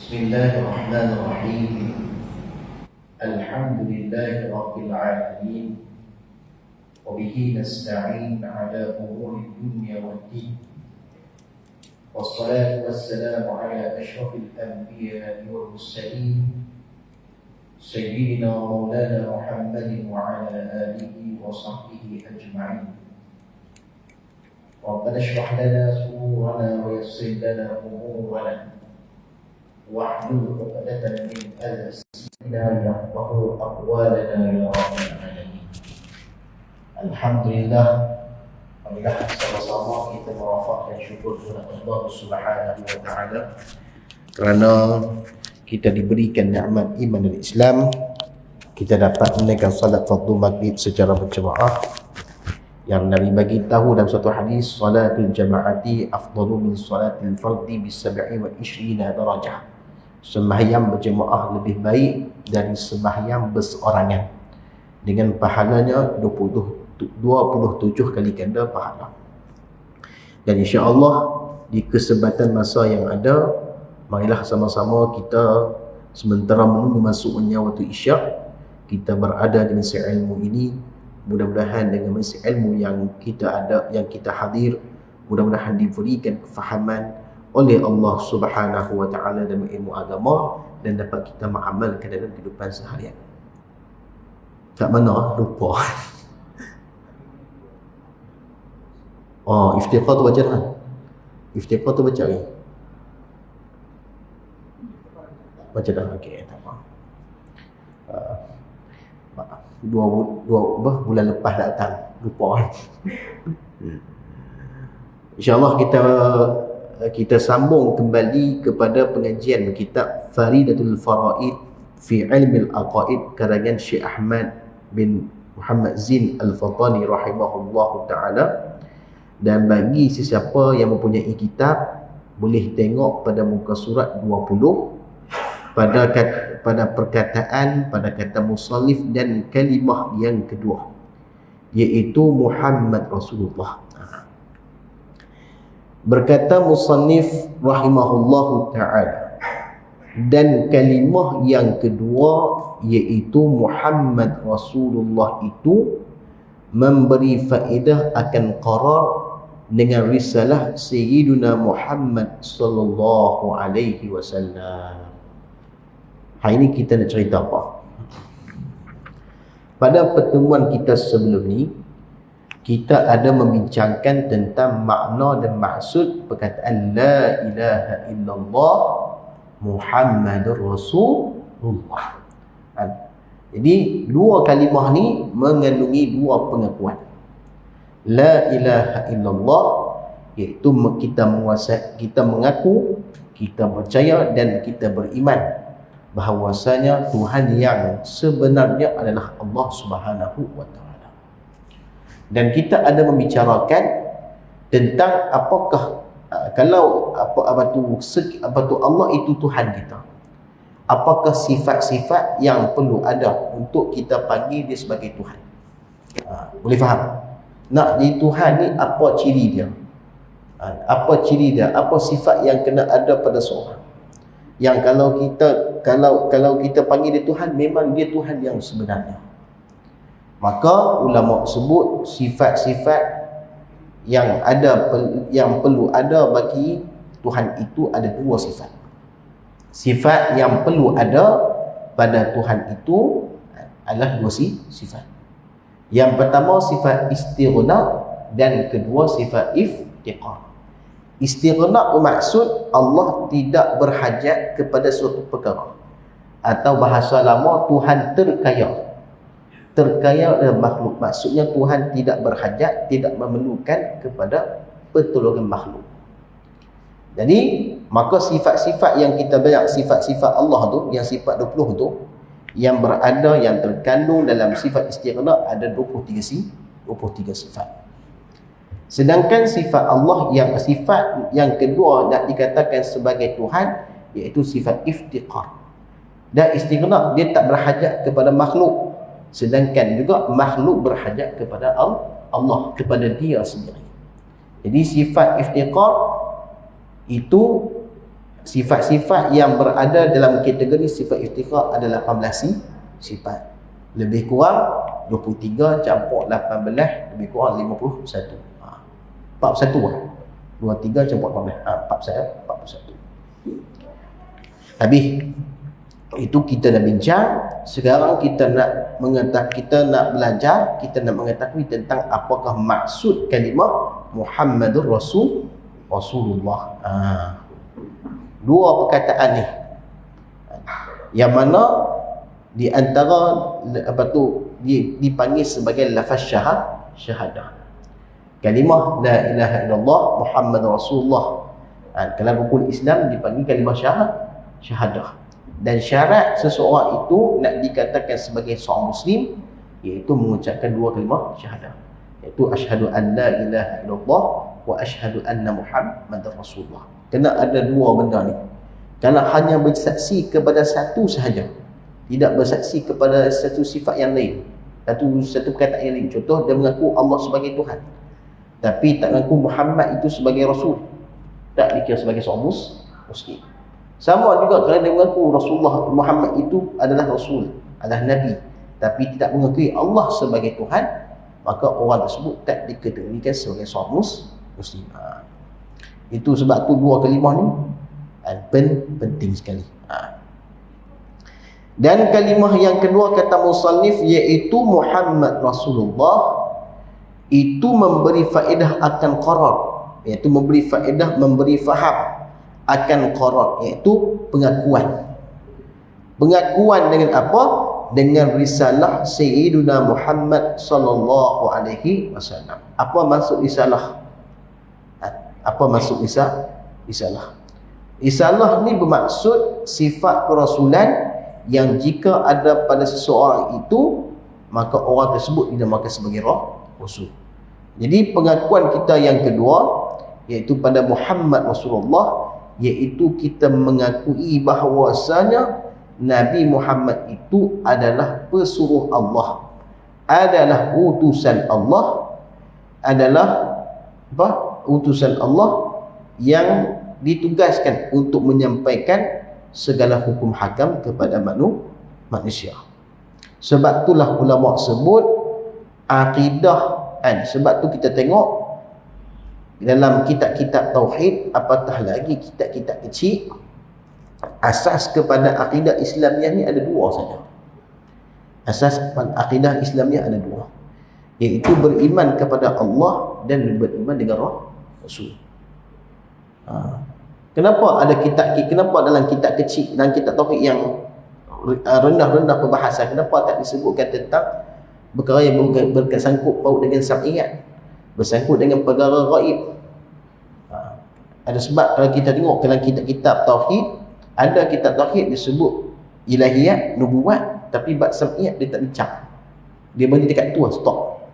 بسم الله الرحمن الرحيم. الحمد لله رب العالمين، وبه نستعين على أمور الدنيا والدين، والصلاة والسلام على أشرف الأنبياء والمرسلين سيدنا ومولانا محمد وعلى آله وصحبه أجمعين. ربنا اشرح لنا صدورنا ويسر لنا أمورنا واحلل عقدة من ألسنتنا يفقهوا أقوالنا يا رب العالمين. Alhamdulillah, marilah sama-sama kita mewafaq dan syukur kepada Allah Subhanahu wa taala kerana kita diberikan nikmat iman dan Islam. Kita dapat menunaikan salat fardu maghrib secara berjemaah yang Nabi bagi tahu dalam satu hadis, salatul jamaati afdalu min salatil fardi bi 27 darajah. Sembahyang berjemaah lebih baik dari sembahyang berseorangan dengan pahalanya 27 kali ganda pahala. Dan insya-Allah di kesempatan masa yang ada, marilah sama-sama kita sementara menunggu masuknya waktu isyak, kita berada di majlis ilmu ini. Mudah-mudahan dengan majlis ilmu yang kita ada, yang kita hadir, mudah-mudahan diberikan kefahaman oleh Allah Subhanahu wa taala dalam ilmu agama dan dapat kita mengamalkan dalam kehidupan seharian. Kat mana? Lupa. Oh, iftiqah tu baca dah. Iftiqah tu baca ni. Baca dah. Okey, tak apa. Dua bulan lepas datang. Lupa. InsyaAllah kita sambung kembali kepada pengajian kitab Faridatul Faraid fi Ilmi Al-Aqaid karangan Syekh Ahmad bin Muhammad Zin Al-Fatani rahimahullahu ta'ala. Dan bagi sesiapa yang mempunyai kitab, boleh tengok pada muka surat 20 pada perkataan, pada kata musannif dan kalimah yang kedua, iaitu Muhammad Rasulullah. Berkata musannif rahimahullahu ta'ala, dan kalimah yang kedua iaitu Muhammad Rasulullah itu memberi faedah akan qarar dengan risalah Sayyiduna Muhammad sallallahu alaihi wasallam. Hari ini kita nak cerita apa? Pada pertemuan kita sebelum ni, kita ada membincangkan tentang makna dan maksud perkataan La ilaha illallah Muhammadur Rasulullah. Jadi dua kalimah ni mengandungi dua pengakuan. La ilaha illallah iaitu kita menguasai, kita mengaku, kita percaya dan kita beriman bahawasanya Tuhan yang sebenarnya adalah Allah Subhanahu wa taala. Dan kita ada membicarakan tentang apakah kalau apa tu Allah itu Tuhan kita. Apakah sifat-sifat yang perlu ada untuk kita panggil dia sebagai Tuhan? Boleh faham? Nak jadi Tuhan ni apa ciri dia? Apa ciri dia? Apa sifat yang kena ada pada seorang? Yang kalau kita panggil dia Tuhan, memang dia Tuhan yang sebenarnya. Maka ulama sebut sifat-sifat yang perlu ada bagi Tuhan itu ada dua sifat. Sifat yang perlu ada pada Tuhan itu adalah dua sifat. Yang pertama sifat istighna dan kedua sifat iftiqar. Istighna bermaksud Allah tidak berhajat kepada suatu perkara, atau bahasa lama Tuhan terkaya. Terkaya adalah makhluk. Maksudnya Tuhan tidak berhajat, tidak memerlukan kepada pertolongan makhluk. Jadi maka sifat-sifat yang kita banyak, sifat-sifat Allah tu, yang sifat 20 tu, yang berada, yang terkandung dalam sifat istighna ada 23 sifat. Sedangkan sifat Allah, yang sifat yang kedua nak dikatakan sebagai Tuhan, iaitu sifat iftiqar. Dan istighna, dia tak berhajat kepada makhluk, sedangkan juga makhluk berhajat kepada Allah, kepada dia sendiri. Jadi sifat iftiqar itu Sifat-sifat yang berada dalam kategori sifat iftikhar adalah 18 sifat. Lebih kurang 23 campur 18, lebih kurang 51. 41 lah. 23 campur 18. 41. Habis itu kita dah bincang. Sekarang kita nak belajar, kita nak mengetahui tentang apakah maksud kalimah Muhammadur Rasulullah. Dua perkataan ni, yang mana di antara dipanggil sebagai lafaz syahadah. Kalimah la ilaha illallah Muhammadur Rasulullah. Dalam rukun Islam dipanggil kalimah syahadah. Dan syarat seseorang itu nak dikatakan sebagai seorang Muslim, iaitu mengucapkan dua kalimah syahadah, iaitu asyhadu an la ilaha illallah wa asyhadu anna Muhammadar Rasulullah. Kena ada dua benda ni. Kalau hanya bersaksi kepada satu sahaja, tidak bersaksi kepada satu sifat yang lain, satu perkataan yang lain, contoh dia mengaku Allah sebagai Tuhan tapi tak mengaku Muhammad itu sebagai Rasul, tak dikira sebagai seorang Muslim. Sama juga kalau dia mengaku Rasulullah Muhammad itu adalah Rasul, adalah Nabi, tapi tidak mengakui Allah sebagai Tuhan, maka orang tersebut tak dikategorikan sebagai seorang Muslim. Itu sebab tu dua kalimah ni penting sekali. Dan kalimah yang kedua kata musannif, iaitu Muhammad Rasulullah, itu memberi faedah akan qarar, iaitu memberi faedah, memberi faham akan qarar, iaitu pengakuan. Pengakuan dengan apa? Dengan risalah Sayyiduna Muhammad sallallahu alaihi wasallam. Apa maksud risalah? Apa maksud risalah? Risalah ni bermaksud sifat kerasulan yang jika ada pada seseorang itu, maka orang tersebut dinamakan sebagai Rasul. Jadi pengakuan kita yang kedua, iaitu pada Muhammad Rasulullah, iaitu kita mengakui bahawasanya Nabi Muhammad itu adalah pesuruh Allah, adalah utusan Allah, adalah utusan Allah yang ditugaskan untuk menyampaikan segala hukum hakam kepada manusia. Sebab itulah ulama sebut akidah, sebab tu kita tengok dalam kitab-kitab tauhid, apatah lagi kitab-kitab kecil, asas kepada akidah Islamiah ni ada dua saja. Asas akidah Islamiah ada dua, iaitu beriman kepada Allah dan beriman dengan Rasul. Kenapa ada kenapa dalam kitab kecil, dalam kitab tauhid yang rendah-rendah perbahasan, kenapa tak disebutkan tentang perkara yang bersangkut paut dengan sam'iyat, bersangkut dengan perkara gaib? Ada sebab kalau kita tengok dalam kitab-kitab tauhid, ada kitab tauhid disebut ilahiyat, nubuat, tapi bab sam'iyat dia tak bincang. Dia berhenti dekat tu, stop.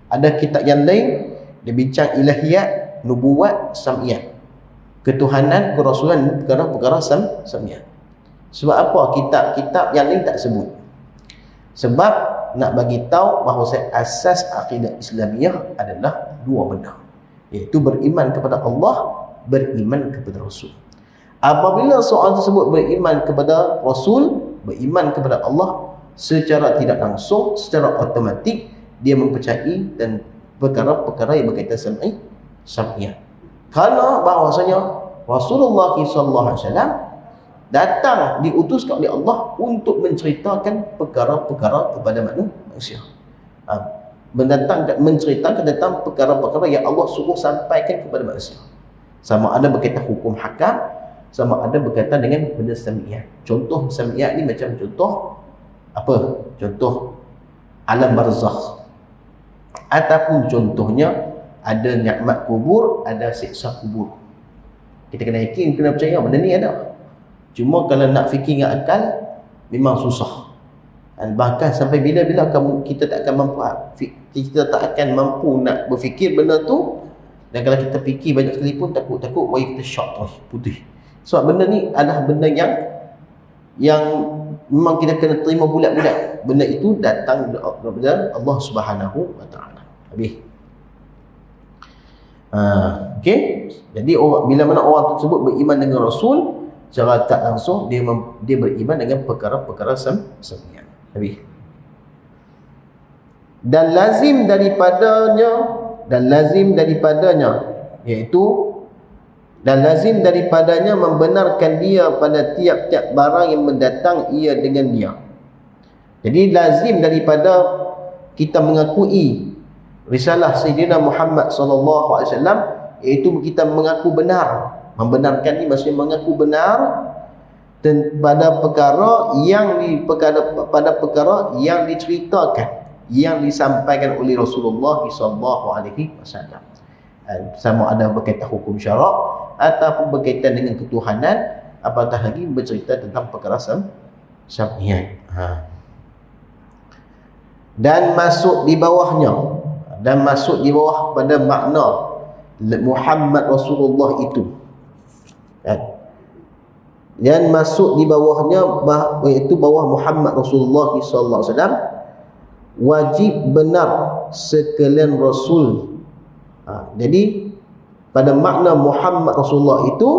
Ada kitab yang lain dia bincang ilahiyat, nubuat, sam'iyat, ketuhanan, kerasulan, perkara-perkara sam'iyat. Sebab apa kitab-kitab yang lain tak sebut? Sebab nak bagi tahu bahawa asas akidah Islamiah adalah dua benda, iaitu beriman kepada Allah, beriman kepada Rasul. Apabila seorang tersebut beriman kepada Rasul, beriman kepada Allah, secara tidak langsung, secara automatik dia mempercayai dan perkara-perkara yang berkaitan sam'iyah. Kerana bahawasanya Rasulullah SAW datang, diutuskan oleh Allah untuk menceritakan perkara-perkara kepada manusia. Menceritakan tentang perkara-perkara yang Allah suruh sampaikan kepada manusia. Sama ada berkaitan hukum hakam, sama ada berkaitan dengan benda sam'iyat. Contoh sam'iyat ni macam contoh apa? Contoh alam barzakh. Ataupun contohnya ada nikmat kubur, ada siksa kubur. Kita kena yakin, kena percaya benda ni ada. Cuma kalau nak fikir dengan akal memang susah. Bahkan sampai bila-bila kita tak akan mampu, kita tak akan mampu nak berfikir benda tu. Dan kalau kita fikir banyak sekali pun takut-takut why kita shock terus putih. Sebab benda ni adalah benda yang memang kita kena terima bulat-bulat. Benda itu datang daripada Allah Subhanahu wa taala. Habis. Okey. Jadi bila mana orang tersebut beriman dengan Rasul, secara tak langsung dia beriman dengan perkara-perkara sembunyian. Habis. Dan lazim daripadanya membenarkan dia pada tiap-tiap barang yang mendatang ia dengan dia. Jadi lazim daripada kita mengakui risalah Sayyidina Muhammad sallallahu alaihi wasallam, iaitu kita mengaku benar. Membenarkan ini maksudnya mengaku benar pada perkara yang diceritakan, yang disampaikan oleh Rasulullah sallallahu alaihi wasallam. Sama ada berkaitan hukum syarak ataupun berkaitan dengan ketuhanan, apatah lagi bercerita tentang perkara sembunyian. Dan masuk di bawah pada makna Muhammad Rasulullah itu, dan masuk di bawahnya iaitu bawah Muhammad Rasulullah sallallahu alaihi wasallam, wajib benar sekalian Rasul. Jadi pada makna Muhammad Rasulullah itu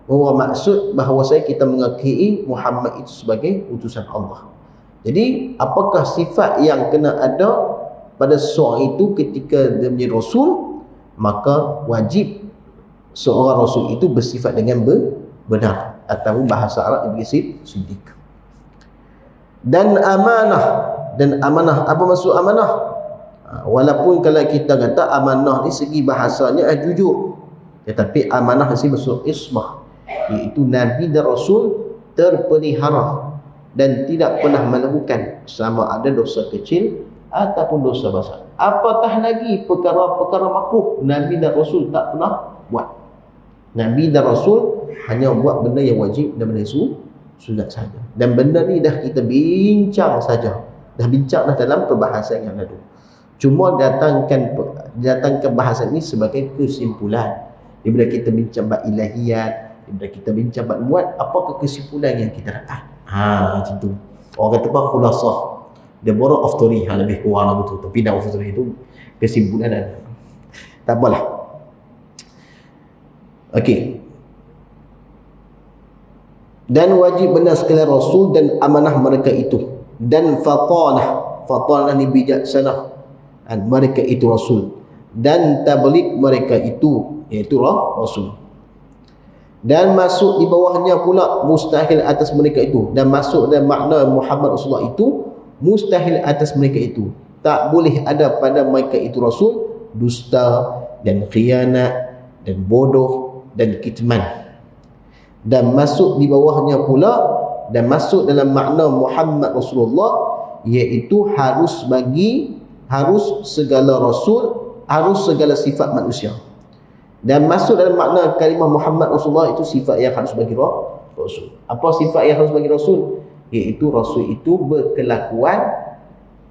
maksud bahawa kita mengakui Muhammad itu sebagai utusan Allah. Jadi apakah sifat yang kena ada pada seorang itu ketika dia menjadi Rasul, maka wajib seorang Rasul itu bersifat dengan benar, atau bahasa Arab diberi siddiq. Dan amanah, apa maksud amanah? Walaupun kalau kita kata amanah ni segi bahasanya jujur, tetapi amanah ni maksud ismah, iaitu Nabi dan Rasul terpelihara dan tidak pernah melakukan sama ada dosa kecil ataupun dosa besar. Apatah lagi perkara-perkara makruh, Nabi dan Rasul tak pernah buat. Nabi dan Rasul hanya buat benda yang wajib dan benda yang sunat saja. Dan benda ni dah kita bincang saja. Dah bincang dalam perbahasan yang lalu. Cuma datangkan bahasan ini sebagai kesimpulan. Bila kita bincang bab ilahiyat, bila kita bincang bab muat, apakah kesimpulan yang kita dapat? Macam tu. Orang kata apa? Khulasah. The moral of story. Lebih kurang lah betul. Tapi dah of story itu kesimpulan dah. Tak apalah. Okey. Dan wajib benar sekalian Rasul dan amanah mereka itu. Dan fatanah ni bijaksana, mereka itu Rasul. Dan tabligh mereka itu, iaitu Rasul. Dan masuk di bawahnya pula mustahil atas mereka itu. Dan masuk dalam makna Muhammad Rasulullah itu, mustahil atas mereka itu. Tak boleh ada pada mereka itu Rasul dusta dan khianat dan bodoh dan kitman. Dan masuk di bawahnya pula, dan masuk dalam makna Muhammad Rasulullah, iaitu harus segala Rasul, harus segala sifat manusia. Dan masuk dalam makna kalimah Muhammad Rasulullah itu sifat yang harus bagi Rasul. Apa sifat yang harus bagi Rasul? Iaitu Rasul itu berkelakuan,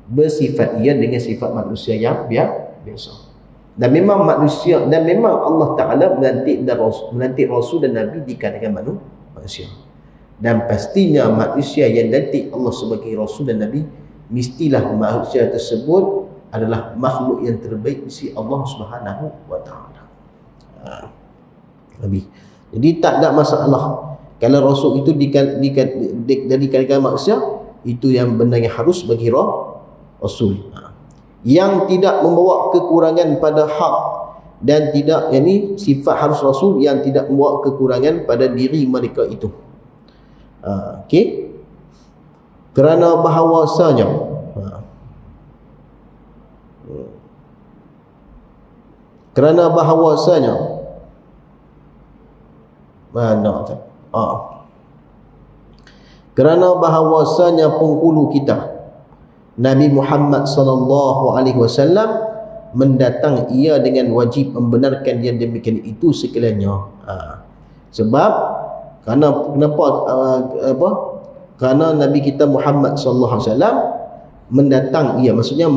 bersifat ia dengan sifat manusia yang biasa. Dan memang manusia, dan memang Allah Ta'ala melantik Rasul dan Nabi dikarenakan manusia. Dan pastinya manusia yang dilantik Allah sebagai Rasul dan Nabi, mestilah manusia tersebut adalah makhluk yang terbaik di sisi Allah Subhanahu wa Ta'ala. Jadi tak ada masalah kalau Rasul itu dikatakan manusia, itu yang benda yang harus bagi Rasul. Yang tidak membawa kekurangan pada hak, dan tidak, yakni sifat harus Rasul yang tidak membawa kekurangan pada diri mereka itu. Okey. Kerana bahawasanya kerana bahawasanya penghulu kita Nabi Muhammad sallallahu alaihi wasallam mendatang ia dengan wajib membenarkan dia demikian itu sekaliannya. Sebab kerana Nabi kita Muhammad sallallahu alaihi wasallam mendatang ia, maksudnya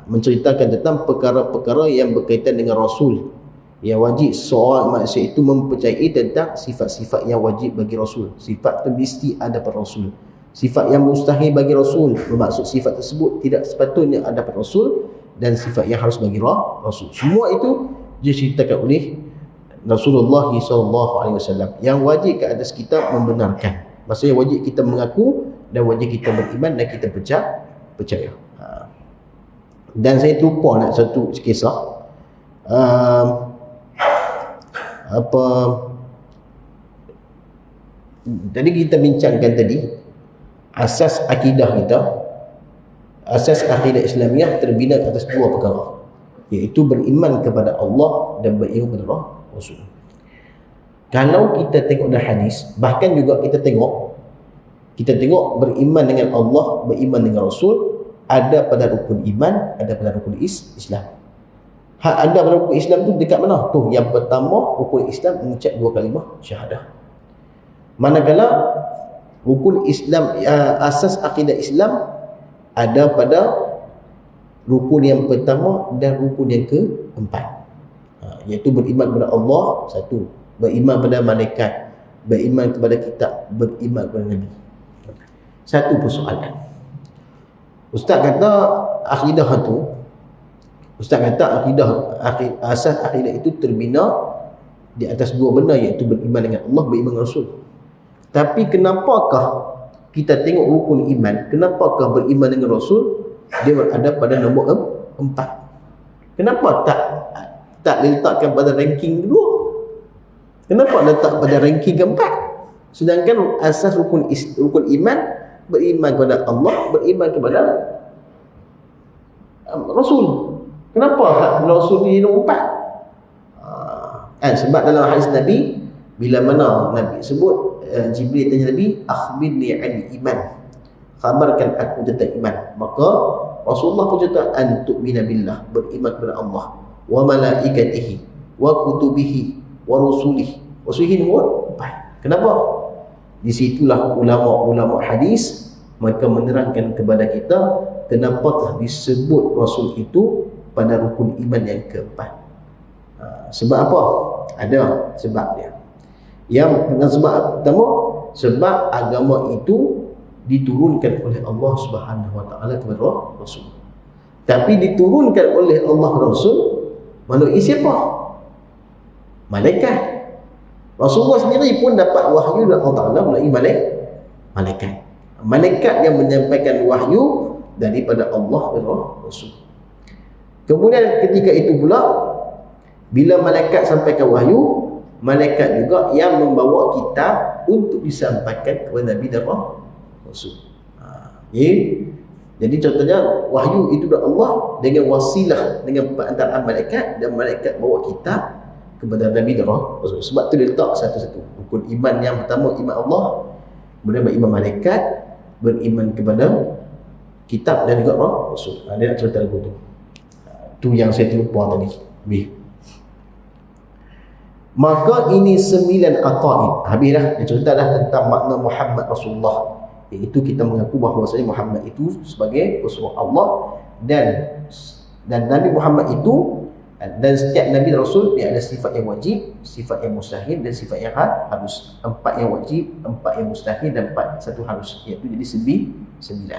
menceritakan tentang perkara-perkara yang berkaitan dengan Rasul. Yang wajib seorang manusia itu mempercayai tentang sifat-sifat yang wajib bagi Rasul. Sifat itu mesti ada pada Rasul. Sifat yang mustahil bagi Rasul, bermaksud sifat tersebut tidak sepatutnya ada pada Rasul, dan sifat yang harus bagi Rasul. Semua itu diceritakan oleh Rasulullah SAW. Yang wajib ke atas kita membenarkan. Maksudnya wajib kita mengaku dan wajib kita beriman dan kita percaya. Dan saya lupa nak satu kisah. Tadi kita bincangkan tadi asas akidah kita, asas akidah Islamiah terbina atas dua perkara, iaitu beriman kepada Allah dan beriman kepada Rasul. Kalau kita tengok dalam hadis, bahkan juga kita tengok beriman dengan Allah, beriman dengan Rasul, ada pada rukun iman, ada pada rukun Islam. Ada pada rukun Islam tu dekat mana? Tu yang pertama, rukun Islam mengucap dua kalimah syahadah. Manakala rukun Islam, asas akidah Islam ada pada rukun yang pertama dan rukun yang keempat, iaitu beriman kepada Allah, satu, beriman kepada malaikat, beriman kepada kitab, beriman kepada Nabi. Satu persoalan, Ustaz kata akidah tu, asas akidah itu terbina di atas dua benda, iaitu beriman dengan Allah, beriman dengan Rasul. Tapi kenapakah kita tengok rukun iman, kenapakah beriman dengan Rasul dia berada pada nombor 4? Kenapa tak letakkan pada ranking kedua? Kenapa letak pada ranking keempat? Sedangkan asas rukun iman, beriman kepada Allah, beriman kepada Rasul. Kenapa Rasul ni nombor 4? Sebab dalam hadis Nabi, bila mana Nabi sebut, Jibril tanya Nabi, akhbirni an iman, khabarkan aku tentang iman. Maka Rasulullah pun cerita, an tu'mina billah, beriman kepada Allah, wa malaikatihi, wa kutubihi, wa rusulihi. Rusulihi nombor 4. Kenapa? Disitulah ulama-ulama hadis mereka menerangkan kepada kita kenapa telah disebut Rasul itu pada rukun iman yang keempat. Sebab apa? Ada sebab dia. Yang sebab pertama, sebab agama itu diturunkan oleh Allah Subhanahu Wa Taala kepada Rasul. Tapi diturunkan oleh Allah Rasul melalui siapa? Malaikat. Rasulullah sendiri pun dapat wahyu dari Allah Taala melalui malaikat. Malaikat yang menyampaikan wahyu daripada Allah dan Rasul. Kemudian ketika itu pula, bila malaikat sampaikan wahyu, malaikat juga yang membawa kitab untuk disampaikan kepada Nabi dan Rasul. Jadi contohnya wahyu itu dari Allah dengan wasilah, dengan perantaraan malaikat, dan malaikat bawa kitab kepada Nabi dan Rasul. Sebab tu dia letak satu-satu. Rukun iman yang pertama, iman Allah, kemudian beriman malaikat, beriman kepada kitab dan juga Rasul. Dia nak cerita lagu tu. Tu yang saya terlupa tadi. Maka ini 9 aqaid. Habis dah, dia cerita dah tentang makna Muhammad Rasulullah, iaitu kita mengaku bahawasanya Muhammad itu sebagai Rasul Allah, dan Nabi Muhammad itu, dan setiap Nabi dan Rasul dia ada sifat yang wajib, sifat yang mustahil, dan sifat yang harus. 4 yang wajib, 4 yang mustahil, dan 1 harus, iaitu jadi 9.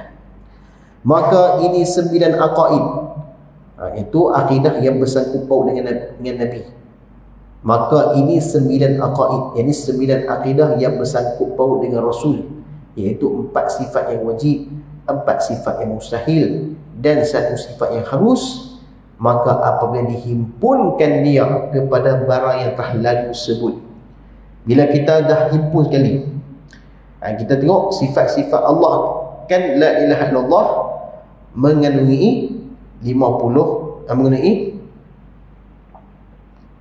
Maka ini 9 aqaid, itu akidah yang bersangkut paut dengan Nabi. Maka ini 9 aqaid, yakni 9 akidah yang bersangkut paut dengan Rasul, iaitu 4 sifat yang wajib, 4 sifat yang mustahil, dan 1 sifat yang harus. Maka apabila dihimpunkan dia kepada barang yang telah lalu sebut, bila kita dah himpun sekali, kita tengok sifat-sifat Allah, kan la ilaha illallah mengandungi 41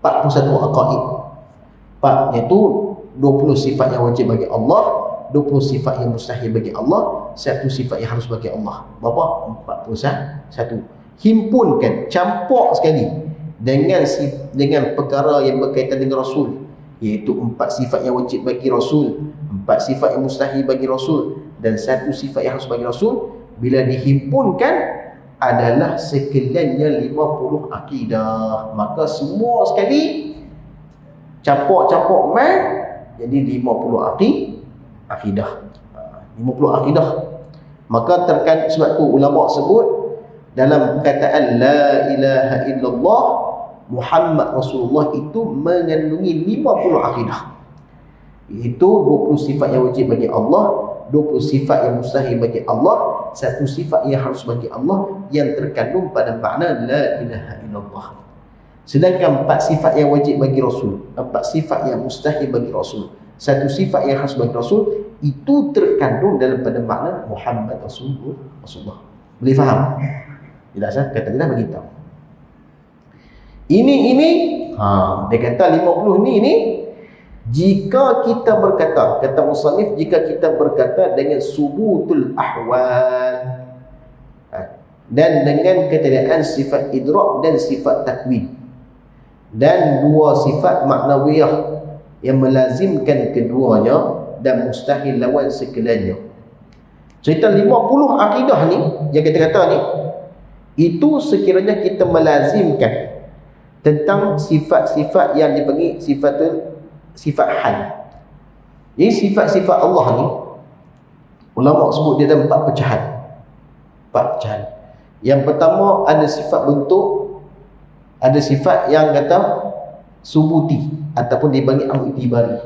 aqaid. 4 iaitu 20 sifat yang wajib bagi Allah, 20 sifat yang mustahil bagi Allah, 1 sifat yang harus bagi Allah. Berapa? 41. Himpunkan, campur sekali dengan perkara yang berkaitan dengan Rasul, iaitu 4 sifat yang wajib bagi Rasul, 4 sifat yang mustahil bagi Rasul, dan 1 sifat yang harus bagi Rasul. Bila dihimpunkan adalah sekaliannya 50 akidah. Maka semua sekali campur-campur jadi 50 akidah. 50 akidah. Maka sebab tu ulama sebut dalam perkataan la ilaha illallah Muhammad Rasulullah itu mengandungi 50 akidah. Iaitu 20 sifat yang wajib bagi Allah, 20 sifat yang mustahil bagi Allah, satu sifat yang harus bagi Allah yang terkandung pada makna la ilaha illallah. Sedangkan 4 sifat yang wajib bagi Rasul, 4 sifat yang mustahil bagi Rasul, satu sifat yang harus bagi Rasul, itu terkandung dalam pada makna Muhammad Rasulullah. Boleh faham? Tidak sah? Kata dia dah beritahu. Ini dia kata 50 ni jika kita berkata, kata musannif, jika kita berkata dengan subutul ahwal dan dengan ketiadaan sifat idrak dan sifat takwin dan dua sifat maknawiyah yang melazimkan keduanya dan mustahil lawan sekelanya. Cerita 50 akidah ni yang kita kata ni, itu sekiranya kita melazimkan tentang sifat-sifat yang dipanggil sifat hal. Jadi sifat-sifat Allah ni ulama sebut dia ada 4 pecahan. 4 pecahan. Yang pertama ada sifat bentuk, ada sifat yang kata subuti ataupun dipanggil al-itibari.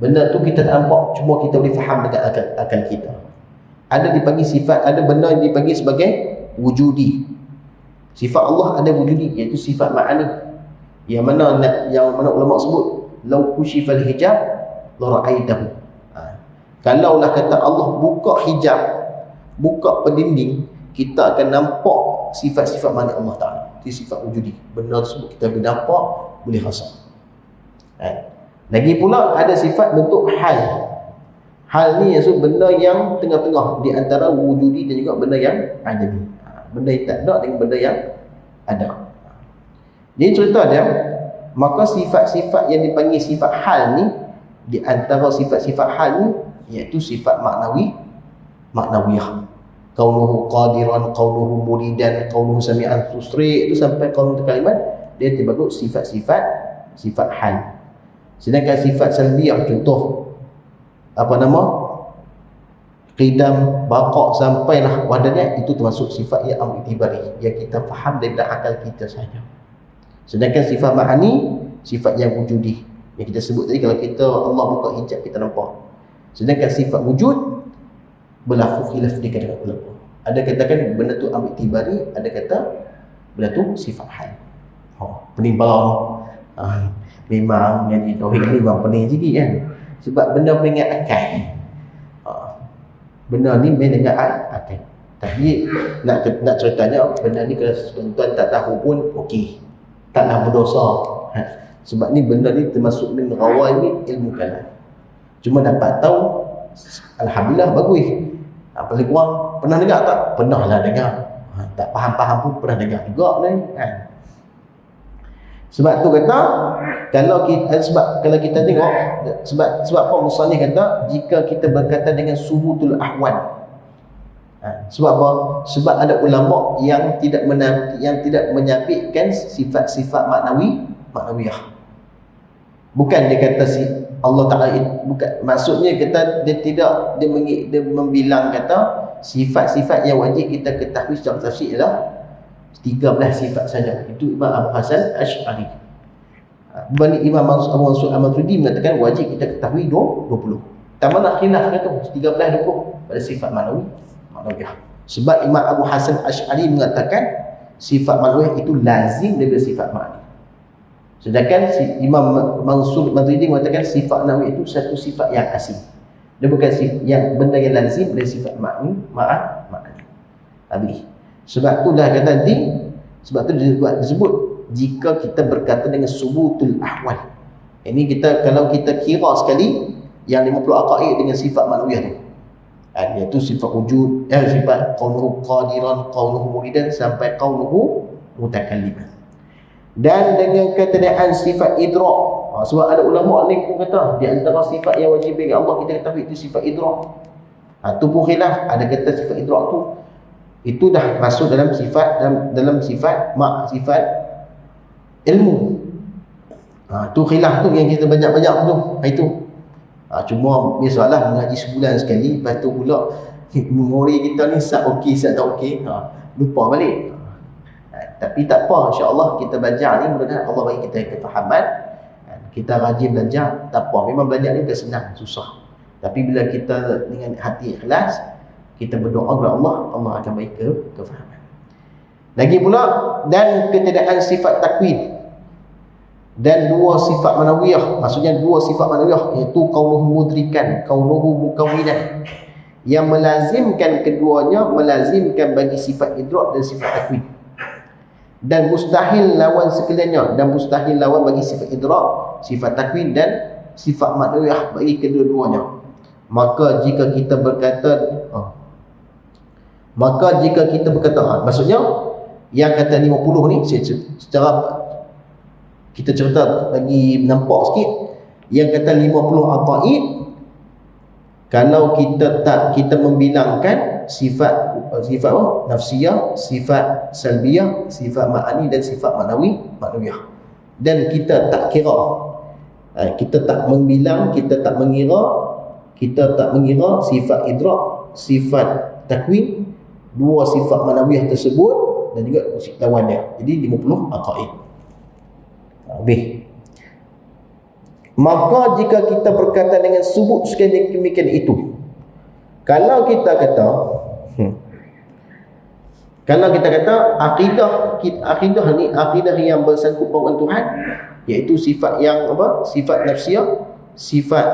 Benda tu kita tak nampak, cuma kita boleh faham dengan akal kita. Ada dipanggil sifat, ada benda yang dipanggil sebagai wujudi. Sifat Allah ada wujudi, iaitu sifat ma'ani. Yang mana ulama sebut lau kushifal hijab la ra'aitahu. Kalaulah kata Allah buka hijab, buka pendinding, kita akan nampak sifat-sifat mana Allah Ta'ala. Itu sifat wujudi. Benda tersebut kita boleh nampak, boleh rasa. Lagi pula ada sifat bentuk hal. Hal ni iaitu benda yang tengah-tengah di antara wujudi dan juga benda yang adami. Benda yang tak ada dengan benda yang ada. Jadi cerita dia, maka sifat-sifat yang dipanggil sifat hal ni, di antara sifat-sifat hal ni iaitu sifat maknawiyah. Kaunuhu qadiran, kaunuhu muridan, kaunuhu sami'an tusri, itu sampai kaunuhu kalimat, dia terbagut sifat-sifat hal. Sedangkan sifat salbiyah, contoh apa nama, qidam, baqa' sampailah wadahnya, itu termasuk sifat yang al-itibari, yang kita faham daripada akal kita saja. Sedangkan sifat ma'ani, sifat yang wujudi, yang kita sebut tadi, kalau kita Allah buka hijab kita nampak. Sedangkan sifat wujud berlaku khilaf di kalangan ulama. Ada katakan benda tu al-itibari, ada kata benda tu sifat hal. Penimbang memang yang di tauhid ni memang pening sikit kan, sebab benda mengingat akal. Benda ni main dengan akal. Tapi nak ceritanya, benda ni kalau tuan-tuan tak tahu pun okey, taklah berdosa. Sebab ni benda ni termasuk min rawai ilmu kalam. Cuma dapat tahu, alhamdulillah, bagus. Paling kurang pernah dengar tak? Pernah lah dengar. Tak faham-faham pun pernah dengar juga ni kan. Sebab tu kata, kalau kita tengok, sebab apa musannif kata jika kita berkata dengan subutul ahwal. Sebab apa? Sebab ada ulama yang tidak menyabitkan sifat-sifat maknawiyah. Bukan dia kata Allah Ta'ala, bukan, maksudnya kata dia membilang kata sifat-sifat yang wajib kita ketahui secara tafsir ialah 13 sifat saja. Itu Imam Abu Hasan Asy'ari. Berbanding Imam Abu Mansur Al-Maturidi mengatakan wajib kita ketahui 20. Tak mana khilaf kata 13 20 pada sifat maknawiyah. Sebab Imam Abu Hasan Asy'ari mengatakan sifat maknawiyah itu lazim daripada sifat ma'ani. Sedangkan Imam Mansur Al-Maturidi mengatakan sifat maknawiyah itu satu sifat yang asing. Dia bukan sifat yang benda yang lazim dari sifat ma'ani. Habis. Sebab tu dah kata nanti, sebab tu disebut jika kita berkata dengan subutul ahwal. Ini kita, kalau kita kira sekali yang 50 aqaid dengan sifat maknawiyah tu, iaitu sifat wujud, sifat qaunuhu qadiran, qaunuhu muridan sampai qaunuhu mutakalliman. Dan dengan ketiadaan sifat idrak. Sebab ada ulama lain pun kata di antara sifat yang wajib bagi Allah kita ketahui itu sifat idrak. Tu pun khilaf, ada kata sifat idrak tu itu dah masuk dalam sifat ilmu. Tu khilaf tu yang kita banyak-banyak tu. Itu. Cuma biasalah mengaji sebulan sekali, lepas tu pula memori kita ni sat okey, sat tak okey. Lupa balik. Tapi tak apa, insya-Allah kita belajar ni mudah-mudahan Allah bagi kita kefahaman. Kita rajin belajar, tak apa. Memang belajar ni bukan senang, susah. Tapi bila kita dengan hati ikhlas, kita berdoa kepada Allah, Allah akan bagi kefahaman. Lagi pula, dan ketiadaan sifat takwin dan dua sifat manawiyah, maksudnya dua sifat manawiyah, iaitu kaunuhu mudrikan, kaunuhu mukawwinan, yang melazimkan keduanya, melazimkan bagi sifat idrak dan sifat takwin, dan mustahil lawan sekaliannya, dan mustahil lawan bagi sifat idrak, sifat takwin dan sifat manawiyah bagi kedua-duanya. Maka jika kita berkata maksudnya yang kata 50 ni secara kita cerita lagi nampak sikit, yang kata 50 aqaid, kalau kita membilangkan sifat nafsiyah, sifat salbiyah, sifat ma'ani dan sifat ma'nawiyah, dan kita tak kira, kita tak membilang, kita tak mengira sifat idrak, sifat takwin, dua sifat manawiyah tersebut dan juga lawannya. Jadi 50 aqaid. Habis. Maka jika kita berkata dengan subut sekali demikian itu, kalau kita kata akidah ni akidah yang bersangkut dengan Tuhan, iaitu sifat yang sifat nafsiyah, sifat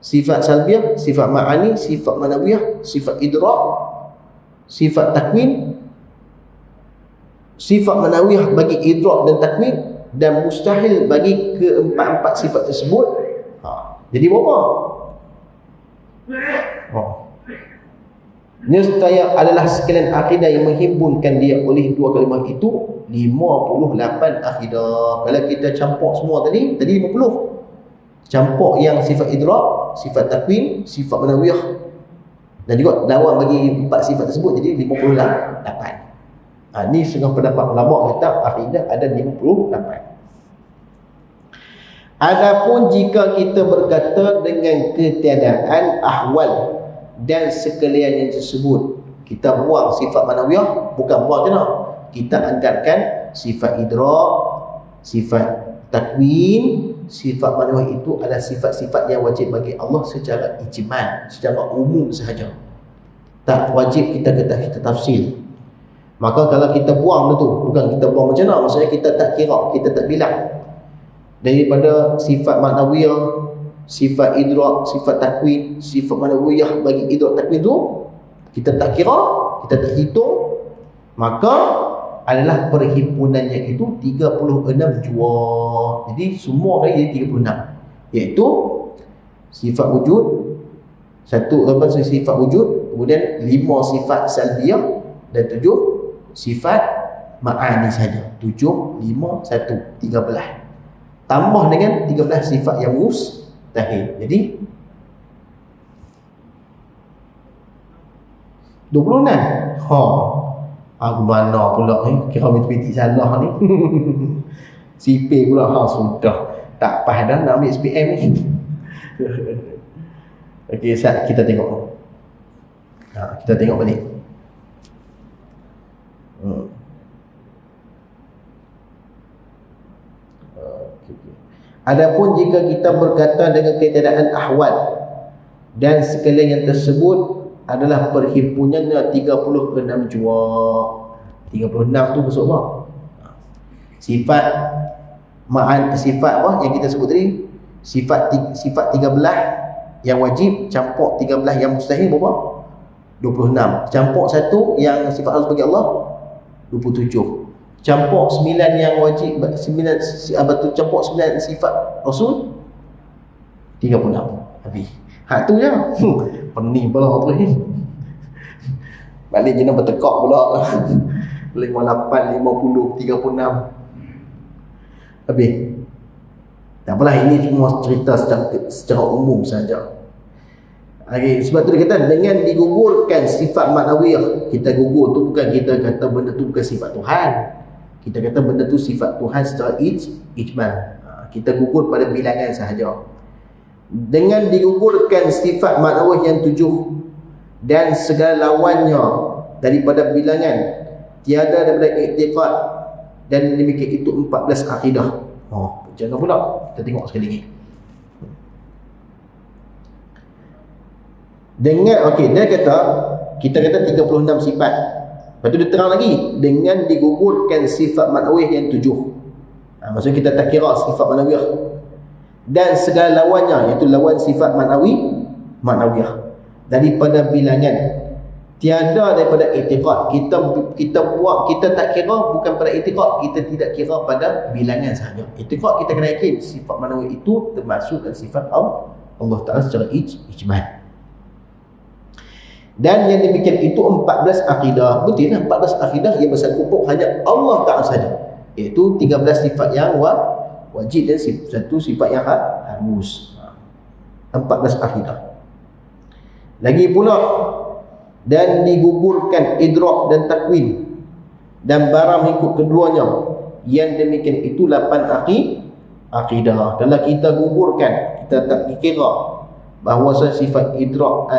sifat salbiyah, sifat ma'ani, sifat manawiyah, sifat idrak, sifat takwin, sifat manawiyah bagi idrak dan takwin, dan mustahil bagi keempat-empat sifat tersebut. Jadi berapa? Nescaya adalah sekalian akidah yang menghimpunkan dia oleh dua kalimah itu 58 akidah. Kalau kita campur semua tadi 50. Campur yang sifat idrak, sifat takwin, sifat manawiyah, dan juga lawan bagi empat sifat tersebut, jadi 58. Ni setengah pendapat ulama kata akidah ada 58. Adapun jika kita berkata dengan ketiadaan ahwal dan sekalian yang tersebut, kita buang sifat manawiyah, bukan buang je nak, kita angkatkan sifat idrak, sifat takwin, sifat manawiyah itu adalah sifat-sifat yang wajib bagi Allah secara ijmal, secara umum sahaja, tak wajib kita tafsir. Maka kalau kita buang tu, bukan kita buang macam mana, maksudnya kita tak kira, kita tak bilang daripada sifat ma'nawiyah, sifat idrak, sifat takwin, sifat manawiyah bagi idrak takwin tu kita tak kira, kita tak hitung, maka adalah perhimpunannya itu 36 jua. Jadi semua kali dia 36, iaitu sifat wujud, sifat wujud, kemudian 5 sifat salbiyah dan 7 sifat ma'ani saja. 7, 5, 1, 13. Tambah dengan 13 sifat yang mustahil. Jadi 26. Aku mana pula ni? Kira matematik salah ni. Sipil pula. Sudah. Tak payah dah nak ambil SPM ni. Okey, kita tengok. Kita tengok balik. Adapun jika kita berkata dengan ketiadaan ahwal dan sekalian yang tersebut adalah perhimpunannya 36 jua. 36 tu masuk apa? Sifat sifat apa yang kita sebut tadi? Sifat 13 yang wajib campur 13 yang mustahil berapa? 26. Campur 1 yang sifat harus bagi Allah 27. Campur 9 yang wajib, 9 campur 9 sifat Rasul 36. Habis. Hak tu je. Pening pula tu ni. Balik jenis bertekak pula. 58, 50, 36. Habis. Tak apalah, ini semua cerita secara umum saja. Okay, sebab tu dia kata dengan digugurkan sifat ma'nawiyah. Kita gugur tu bukan kita kata benda tu bukan sifat Tuhan. Kita kata benda tu sifat Tuhan secara ijmal. Kita gugur pada bilangan sahaja. Dengan digugurkan sifat ma'nawiyah yang 7 dan segala lawannya daripada bilangan tiada daripada i'tiqad, dan demikian itu 14 akidah. Jangan pula. Kita tengok sekali lagi. Dengan dia kata, kita kata 36 sifat. Lepas tu dia terang lagi dengan digugurkan sifat ma'nawiyah yang 7. Maksudnya kita tak kira sifat ma'nawiyah dan segala lawannya, iaitu lawan sifat ma'nawiyah daripada bilangan. Tiada daripada i'tiqad. Kita buat, kita tak kira bukan pada i'tiqad, kita tidak kira pada bilangan sahaja. I'tiqad kita kena yakin sifat ma'nawiyah itu termasuk dalam sifat Allah Ta'ala secara ijmal. Dan yang demikian itu 14 akidah. Betul lah, 14 akidah yang bersangkut hanya Allah Ta'ala saja, iaitu 13 sifat yang wajib dan satu sifat yang harus. 14 akidah. Lagi pula, dan digugurkan idrak dan takwin dan barang mengikut keduanya, yang demikian itu 8 akidah. Kalau kita gugurkan, kita tak kira bahawa sifat idrak,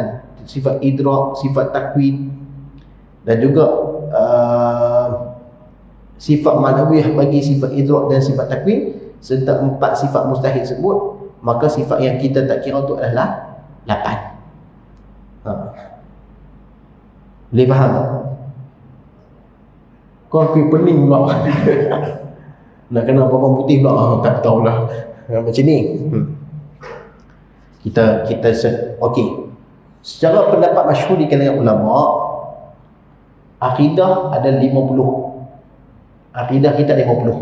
sifat takwin, dan juga sifat ma'nawiyah bagi sifat idrak dan sifat takwin, serta 4 sifat mustahil tersebut, maka sifat yang kita tak kira itu adalah 8. Boleh faham tak? Kau pening pula. Nak kena apa-apa putih pula. Tak tahulah. Macam ni. Kita okey. Secara pendapat masyhur di kalangan ulama, akidah ada 50. Akidah kita 50.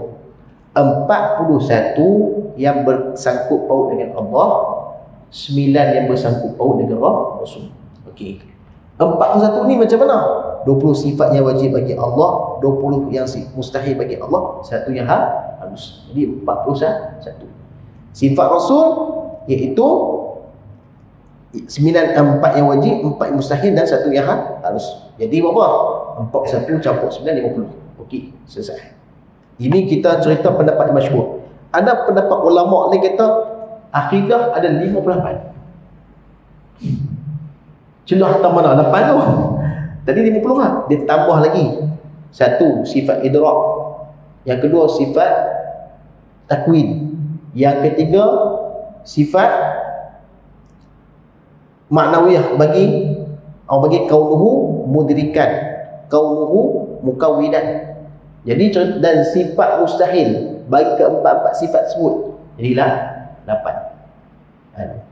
41 yang bersangkut paut dengan Allah, 9 yang bersangkut paut dengan Rasul. Okey. 41 ni macam mana? 20 sifat yang wajib bagi Allah, 20 yang mustahil bagi Allah, 1 yang harus. Jadi 41. Sifat Rasul iaitu 4 yang wajib, 4 yang mustahil, dan 1 yang harus. Jadi berapa? 41 campur 9, 50. Okey, selesai. Ini kita cerita pendapat masyhur. Ada pendapat ulama ni kata akidah ada 58. Celah tambah mana? 8 tu. Tadi 50 lah. Dia tambah lagi. 1, sifat idrak. Yang kedua, sifat takwin. Yang ketiga, sifat ma'nawiyah bagi kaunuhu mudrikan, kaunuhu mukawwidan. Jadi dan sifat mustahil bagi keempat-empat sifat tersebut. Jadilah 8.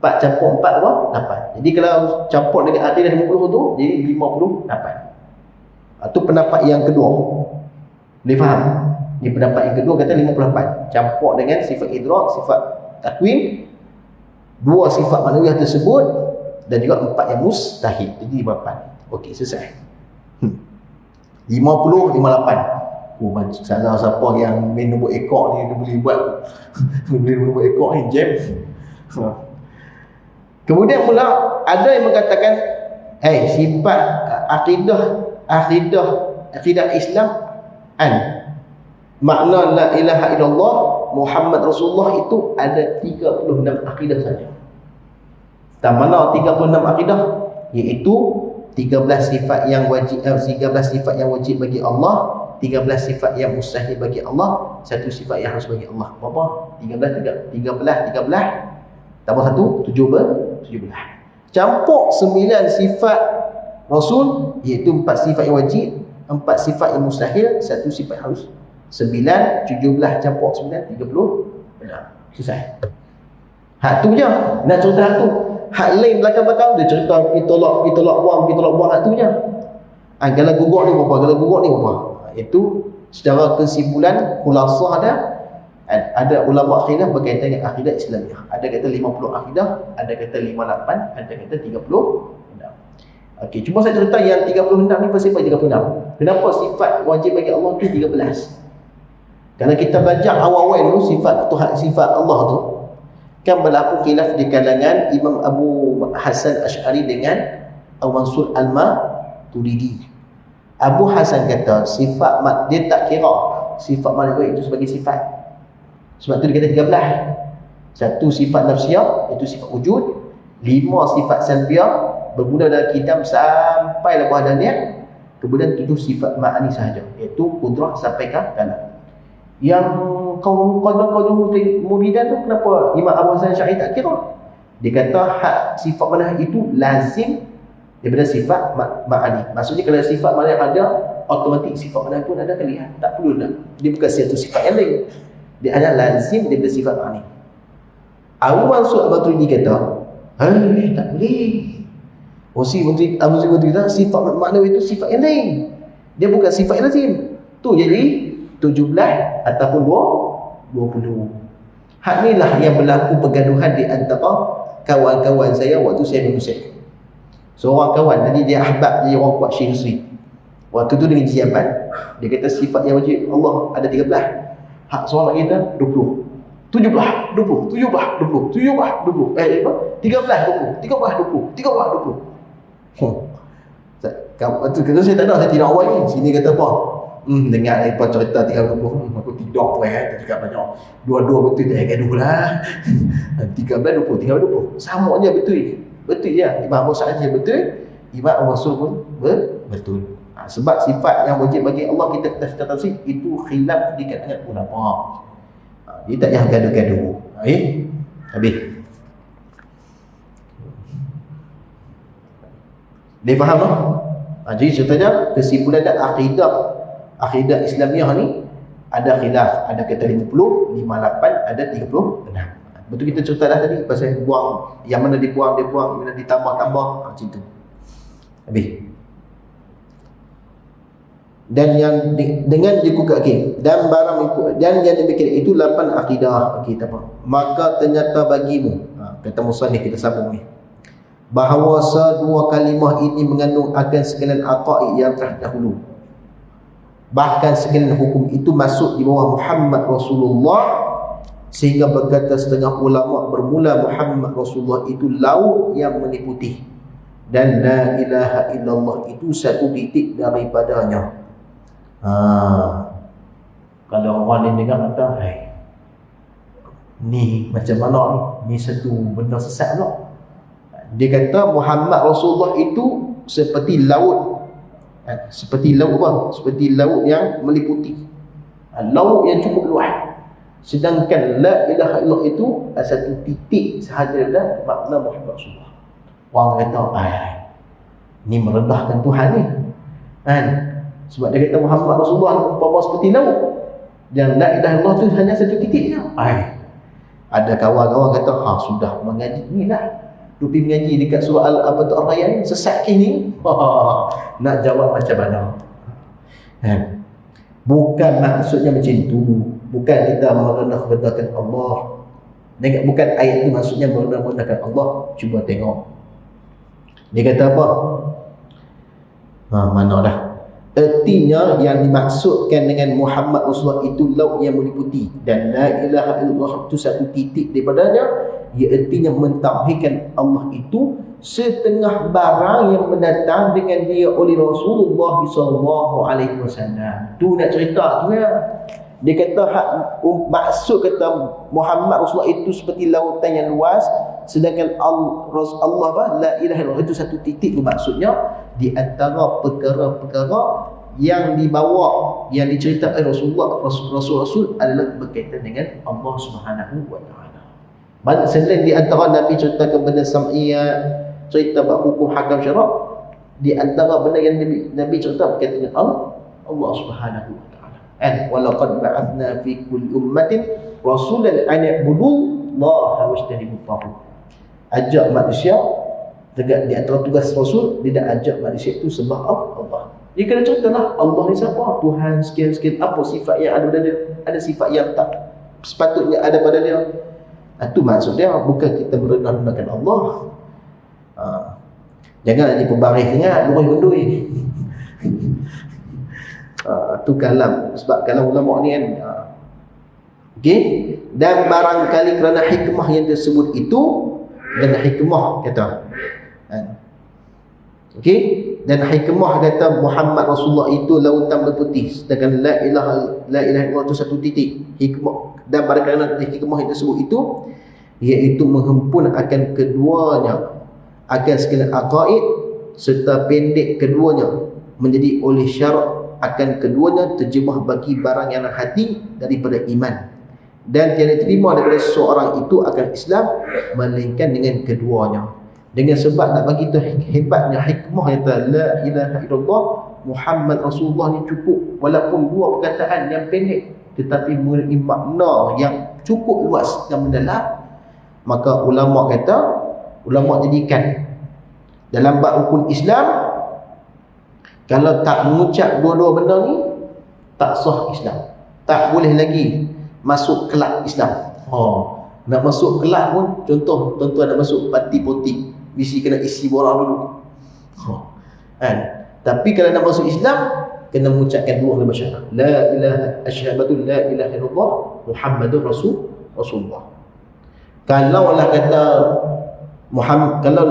4 campur 4 apa? 8. Jadi kalau campur dengan akidah 50 tu, jadi 58. Itu pendapat yang kedua. Boleh faham? Ini pendapat yang kedua kata 58. Campur dengan sifat idrak, sifat takwin, 2 sifat ma'nawiyah tersebut, dan juga 4 yang mustahil. Jadi 58. Okey, selesai. 50, 58. Salah siapa yang main nombor ekor ni, dia boleh buat boleh nombor ekor ni, jam. Kemudian pula ada yang mengatakan sifat akidah Islam makna la ilaha illallah Muhammad Rasulullah itu ada 36 akidah saja. Dan mana 36 akidah? Iaitu 13 sifat yang wajib bagi Allah, 13 sifat yang mustahil bagi Allah, 1 sifat yang harus bagi Allah. Berapa? 13 tambah 1, 17. Campur 9 sifat Rasul, iaitu 4 sifat yang wajib, 4 sifat yang mustahil, 1 sifat harus. 9, 17 campur 9, 30. Benar. Selesai. Hak tu je. Nak cerita hak tu. Hak lain belakang-belakang dia cerita pergi tolak buang hak tu je. Kalau gugur ni berapa? Itu secara kesimpulan khulasah ada ulama akidah berkaitan dengan akidah Islamiah. Ada kata 50 akidah, ada kata 58, ada kata 36. Okey, cuma saya cerita yang 36 ni pasal 36. Kenapa sifat wajib bagi Allah tu 13? Kalau kita belajar awal-awal dulu sifat Allah tu, kan berlaku khilaf di kalangan Imam Abu Hasan Asy'ari dengan Abu Mansur Al-Maturidi. Abu Hasan kata sifat dia tak kira sifat manusia itu sebagai sifat. Sebab tu dia kata 13. 1 sifat nafsiyah, itu sifat wujud. 5 sifat salbiyah, bermula dari kitab sampai lepas dan niat. kemudian 7 sifat ma'ani sahaja, iaitu kudrah sampai ke kalam. Yang kaum muridan tu kenapa Imam Abu Hasan Syari tak kira? Dia kata hak sifat mana itu lazim daripada sifat ma'ani. Maksudnya kalau sifat mana ada, automatik sifat mana pun ada kali. Tak perlu nak. Dia bukan satu sifat yang lain. Dia ada lazim daripada sifat ma'ani. Awal Mansur Maturidi kata, tak boleh. Si Menteri kata sifat makna itu sifat yang lain. Dia bukan sifat yang lazim. Tu jadi 17 ataupun 20. Hak inilah yang berlaku pergaduhan di antara kawan-kawan saya waktu saya bermusik. Seorang kawan tadi dia ahbab, dia orang kuat Syekh Yusri. Waktu tu dengan Jiaban, dia kata sifat yang wajib Allah ada 13. Hak seorang lagi kata 20. 17, 20, 17, 20, 17, 20. 13, 20, 13, 20, 13, 20. Waktu kata saya tak nak, saya tidak awal ni. Sini kata apa? Dengar lepas cerita 30, aku tidak tu tak cakap banyak. Dua-dua betul tak gaduh lah. 13, 20, tinggal 20. Sama je betul. Betul je. Imam Abu Sa'ad je betul. Imam Abu Mansur pun betul. Sebab sifat yang wajib bagi Allah kita kata tafsir itu khilaf di kalangan ulama. Dia tak payah gaduh-gaduh. Habis. Dia faham tak? Jadi ceritanya kesimpulan dan akidah Islamiah ni ada khilaf, ada kata 50, 58, ada 36. Betul kita cerita dah tadi pasal buang, yang mana dibuang, yang mana ditambah-tambah, macam tu. Habis. Dan yang dengan dikukat dan barang dan yang demikian itu 8 akidah kita apa. Maka ternyata bagimu, kata musannif kita sambung ni, bahawa dua kalimah ini mengandung akan sekalian aqaid yang terdahulu. Bahkan sekalian hukum itu masuk di bawah Muhammad Rasulullah, sehingga berkata setengah ulama bermula Muhammad Rasulullah itu laut yang meliputi, dan la ilaha illallah itu satu titik daripadanya. Kalau orang lain dengar kata, ni macam mana ni satu benda sesat pula. Dia kata Muhammad Rasulullah itu seperti laut. Seperti laut apa? Seperti laut yang meliputi. Laut yang cukup luas. Sedangkan la ilaha illallah itu satu titik sahaja dah makna Muhammad Rasulullah. Orang kata, ni merendahkan Tuhan ni. Sebab dia kata Muhammad Rasulullah umpama seperti laut. Dan la ilaha illallah tu hanya satu titik je. Ada kawan-kawan kata, sudah mengaji ni lah. Pergi mengaji dekat surah Al-Rayyan sesat kini. Nak jawab macam mana? Bukan maksudnya macam tu. Bukan kita merendah-rendahkan Allah. Bukan ayat tu maksudnya merendah-rendahkan Allah. Cuba tengok. Dia kata apa? Mana dah? Artinya yang dimaksudkan dengan Muhammad Rasulullah itu laut yang meliputi, dan la ilaha illallah itu satu titik daripadanya. Ia artinya mentauhidkan Allah itu setengah barang yang mendatang dengan dia oleh Rasulullah SAW. Tu nak cerita tu ya. Dia kata maksud kata Muhammad Rasulullah itu seperti lautan yang luas, sedangkan Allah la ilaha illallah itu satu titik. Tu maksudnya di antara perkara-perkara yang dibawa, yang diceritakan Rasul adalah berkaitan dengan Allah Subhanahu wa taala. Selain di antara Nabi ceritakan benda sam'iyah, cerita bab hukum hakam syarak, di antara benda yang Nabi cerita berkaitan dengan Allah Subhanahu wa taala. Walaqad ba'athna fi kulli ummatin rasulan an ya'budu Allah wajtanibut taghut. Ajak manusia, di antara tugas Rasul, dia nak ajak manusia itu sembah Allah. Dia kena ceritalah Allah ni siapa, Tuhan sekian-sekian, apa sifat yang ada pada dia, ada sifat yang tak sepatutnya ada pada dia. Itu maksud dia, bukan kita merendah-rendahkan Allah. Jangan jadi pembaris ingat, lurus-lurus. Itu kalam, sebab kalam ulama ni kan. Okey, dan barangkali kerana hikmah yang tersebut itu, dan hikmah kata, okey, dan hikmah kata Muhammad Rasulullah itu lautan berputih, sedangkan la ilaha illallah itu satu titik. Hikmah, dan kerana hikmah yang tersebut itu, iaitu menghempun akan keduanya, akan segala aqaid serta pendek keduanya, menjadi oleh syarat akan keduanya terjemah bagi barang yang hati daripada iman, dan tiada terima daripada seorang itu akan Islam melainkan dengan keduanya. Dengan sebab nak bagi tu hebatnya hikmah kata la ilaha illallah Muhammad Rasulullah ni cukup, walaupun dua perkataan yang pendek tetapi memiliki makna yang cukup luas dan mendalam. Maka ulama jadikan dalam bab rukun Islam, kalau tak mengucap dua-dua benda ni tak sah Islam, tak boleh lagi masuk kelab Islam. Nak masuk kelab pun, contoh tuan-tuan nak masuk parti politik, mesti kena isi borang dulu. Kan? Tapi kalau nak masuk Islam, kena mengucapkan dua kalimah syahadah. La ilaha asyhadu la ilaha illallah Muhammadur Rasulullah. Kalaulah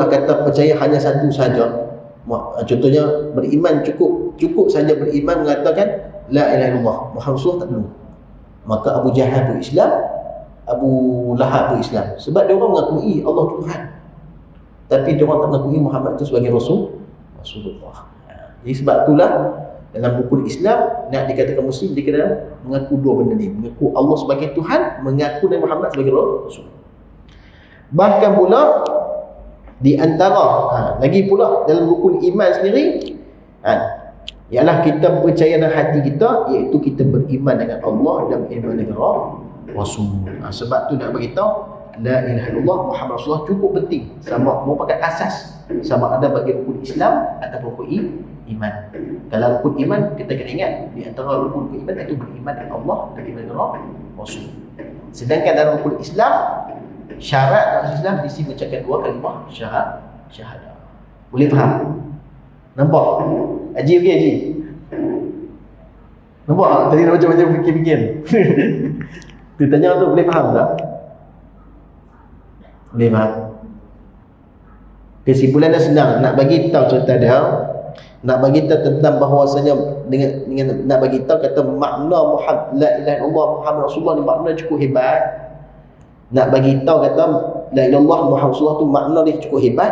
kata percaya hanya satu saja, contohnya beriman cukup saja beriman mengatakan la ilaha illallah Muhammad Rasulullah, tak perlu. Maka Abu Jahal berislam, Abu Lahab berislam, sebab dia orang mengakui Allah Tuhan, tapi dia orang tak mengakui Muhammad itu sebagai Rasulullah. Jadi sebab itulah dalam rukun Islam nak dikatakan Muslim, dia kena mengaku dua benda ni, mengaku Allah sebagai Tuhan, mengaku Nabi Muhammad sebagai Rasul. Bahkan pula di antara lagi pula dalam rukun iman sendiri ialah kita percaya dalam hati kita, iaitu kita beriman dengan Allah dan beriman dengan Rasul. Sebab tu nak beritahu la ilaha illallah Muhammad Rasulullah cukup penting, sama merupakan asas sama ada bagi rukun Islam atau rukun iman. Kalau rukun iman, kita kena ingat di antara rukun iman itu beriman dengan Allah dan beriman dengan Rasul. Sedangkan dalam rukun Islam, syarat dalam Islam diisi mengucapkan dua kalimah syahadah. Boleh faham? Nampak? Haji okey Haji? Nampak tak? Tadi macam-macam fikir-fikir. Dia tanya tu, boleh faham tak? Boleh faham? Kesimpulan dah senang. Nak bagi tahu cerita dia, nak bagi tahu tentang bahawasanya dengan nak bagi tahu kata makna la ilaha illallah Muhammad Rasulullah ni makna cukup hebat. Nak bagi tahu kata la ilaha illallah Muhammad Rasulullah tu makna dia cukup hebat,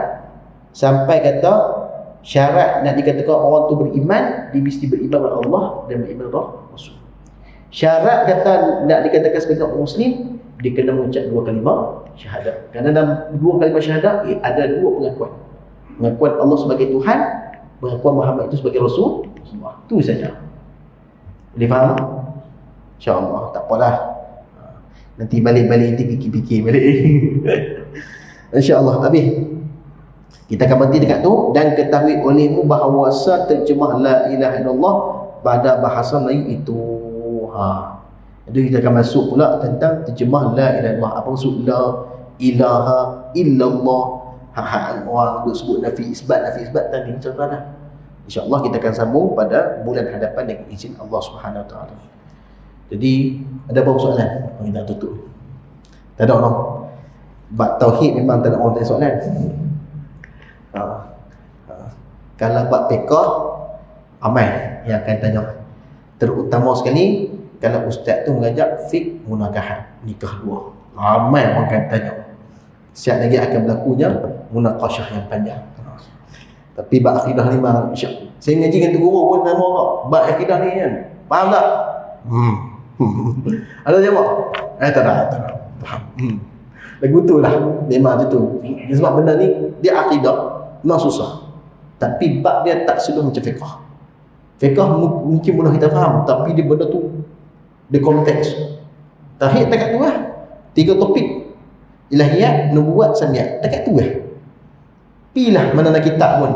sampai kata syarat nak dikatakan orang tu beriman, dia mesti beriman kepada Allah dan beriman kepada Rasul. Syarat kata nak dikatakan sebagai orang Muslim, dia kena mengucap dua kalimah syahadat. Kerana dalam dua kalimah syahadat ada dua pengakuan. Pengakuan Allah sebagai Tuhan, pengakuan Muhammad itu sebagai Rasul. Itu saja. Boleh faham? InsyaAllah. Tak apalah. Nanti balik-balik nanti fikir-fikir balik. InsyaAllah. Habis. Kita akan berhenti dekat tu. Dan ketahui olehmu bahawasa terjemah la ilaha illallah pada bahasa Melayu itu. Jadi kita akan masuk pula tentang terjemah la ilaha illallah. Apa maksud la ilaha illallah? Orang duk sebut nafi isbat tadi contoh dah. InsyaAllah kita akan sambung pada bulan hadapan dengan izin Allah Subhanahu Wa Taala. Jadi ada apa soalan? Kita tutup. Tak ada orang. Bab tauhid memang tak ada orang tanya soalan. Kalau bab fiqh ramai yang akan tanya. Terutama sekali kalau ustaz tu mengajak fiqh munakahat, nikah dua. Ramai orang akan tanya. Siap lagi akan berlakunya munaqashah yang panjang. Tapi bab akidah ni memang saya mengaji dengan tu guru pun nama orang. Bab akidah ni kan. Faham tak? Ada jawab? Tak ada. Faham. Lagu tu lah. Memang macam tu. Sebab benda ni dia akidah memang susah. Tapi bab dia tak sudah macam fiqh. Fiqh mungkin mudah kita faham, tapi dia benda tu dia konteks. Tauhid dekat tu lah. 3 topik. Ilahiyat, nubuat, samiat. Dekat tu lah. Pilah mana nak kitab pun.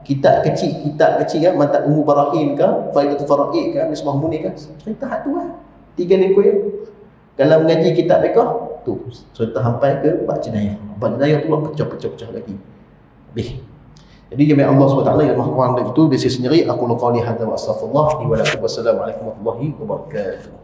Kitab kecil kan, Mantap Ummu Barahim ke, Faidatul Faraid ke, Misbah Munir ke. Cerita hak tu lah. 3 lingkup. Kalau mengaji kitab mereka, tu cerita sampai ke bab jenayah. Bab jenayah tu lah pecah-pecah lagi. Habis. Jadi demi Allah SWT yang maha kurang itu, di sisi sendiri aku qali hadza wa astaghfirullah li wa lakum. Wassalamualaikum warahmatullahi wabarakatuh.